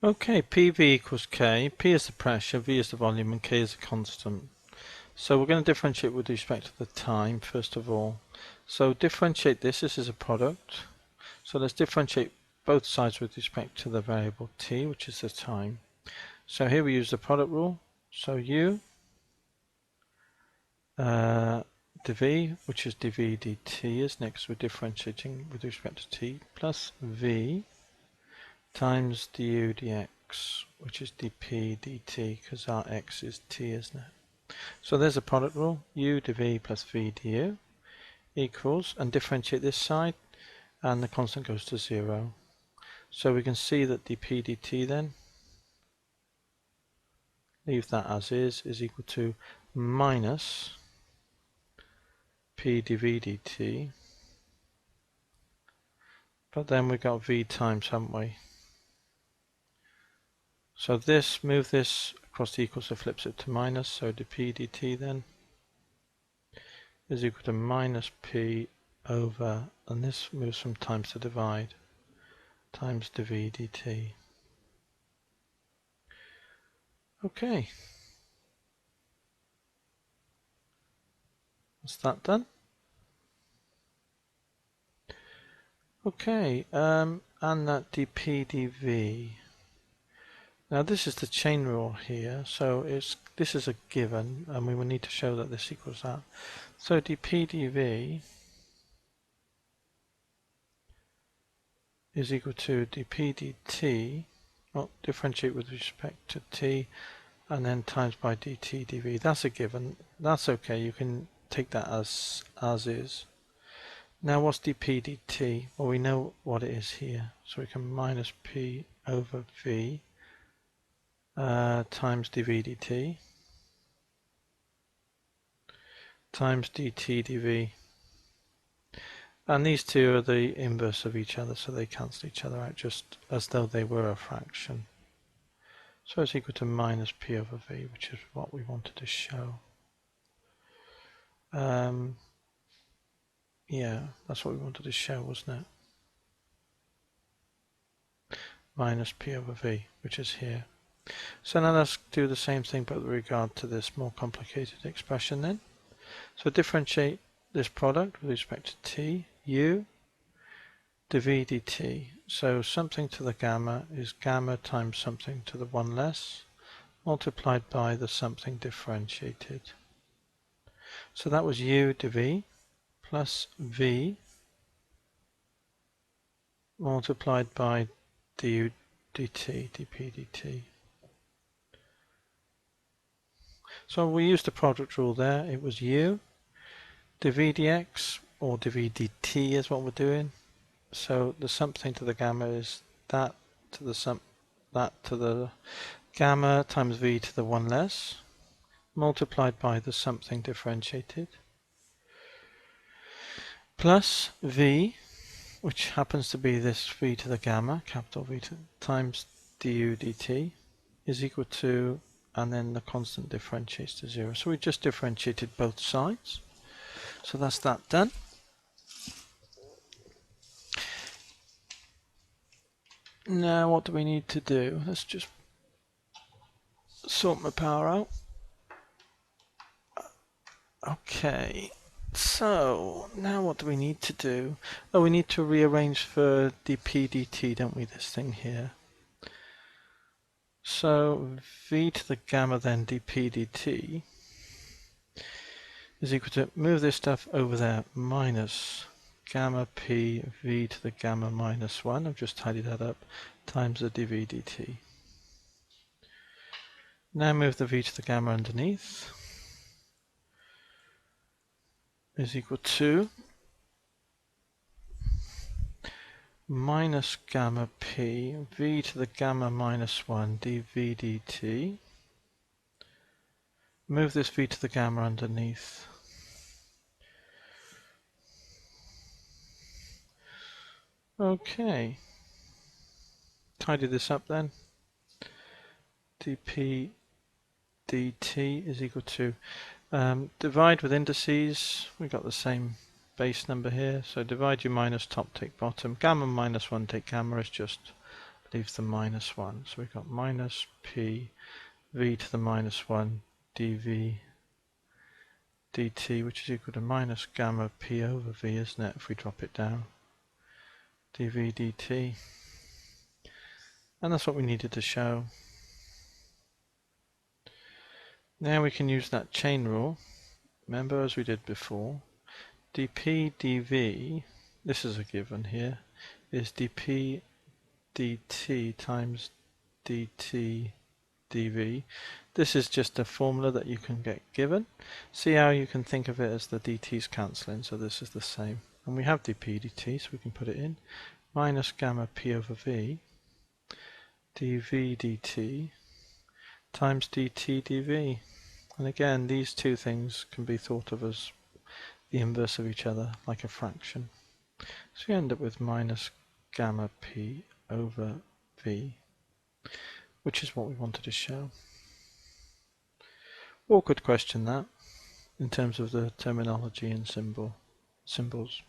Okay, PV equals K. P is the pressure, V is the volume, and K is the constant. So we're going to differentiate with respect to the time, first of all. So differentiate this is a product. So let's differentiate both sides with respect to the variable t, which is the time. So here we use the product rule. So u dv, which is dv dt, is next we're differentiating with respect to t, plus v times du dx, which is dp dt, because our x is t, isn't it? So there's a product rule, u dv plus v du equals, and differentiate this side, and the constant goes to 0. So we can see that dp dt then, leave that as is equal to minus p dv dt, but then we got v times, haven't we? So this, move this across the equal, so flips it to minus, so dp dt then is equal to minus p over, and this moves from times to divide, times dv dt. Okay, that's that done. Okay, and that dp dv. Now this is the chain rule here, so this is a given, and we will need to show that this equals that. So dp dv is equal to dp dt, well, differentiate with respect to t, and then times by dt dv. That's a given. That's okay. You can take that as is. Now what's dp dt? Well, we know what it is here, so we can minus p over v times dv dt times dt dv. And these two are the inverse of each other, so they cancel each other out just as though they were a fraction. So it's equal to minus p over v, which is what we wanted to show. Yeah, that's what we wanted to show, wasn't it? Minus p over v, which is here. So now let's do the same thing but with regard to this more complicated expression then. So differentiate this product with respect to t, u, dv dt. So something to the gamma is gamma times something to the 1 less, multiplied by the something differentiated. So that was u dv plus v multiplied by du dt, dp dt. So we used the product rule there. It was u dv dx, or dv dt is what we're doing. So the something to the gamma is that to the gamma times v to the 1 less, multiplied by the something differentiated, plus v, which happens to be this v to the gamma, capital V times du dt, is equal to, and then the constant differentiates to 0. So we just differentiated both sides. So that's that done. Now what do we need to do? Let's just sort my power out. Okay, so now what do we need to do? Oh, we need to rearrange for dp dt, don't we, this thing here. So v to the gamma then dp dt is equal to, move this stuff over there, minus gamma p v to the gamma minus 1, I've just tidied that up, times the dv dt. Now move the v to the gamma underneath, is equal to minus gamma p v to the gamma minus 1 dv dt. Move this v to the gamma underneath. Okay, tidy this up then. dp dt is equal to, divide with indices, we got the same base number here, so divide your minus top take bottom, gamma minus 1 take gamma is just leaves the minus 1. So we've got minus p v to the minus 1 dv dt, which is equal to minus gamma p over v, isn't it, if we drop it down, dv dt. And that's what we needed to show. Now we can use that chain rule. Remember, as we did before, dp dv, this is a given here, is dp dt times dt dv. This is just a formula that you can get given. See how you can think of it as the dt's cancelling, so this is the same. And we have dp dt, so we can put it in. Minus gamma p over v dv dt times dt dv. And again, these two things can be thought of as the inverse of each other, like a fraction. So we end up with minus gamma p over v, which is what we wanted to show. Awkward question that, in terms of the terminology and symbols.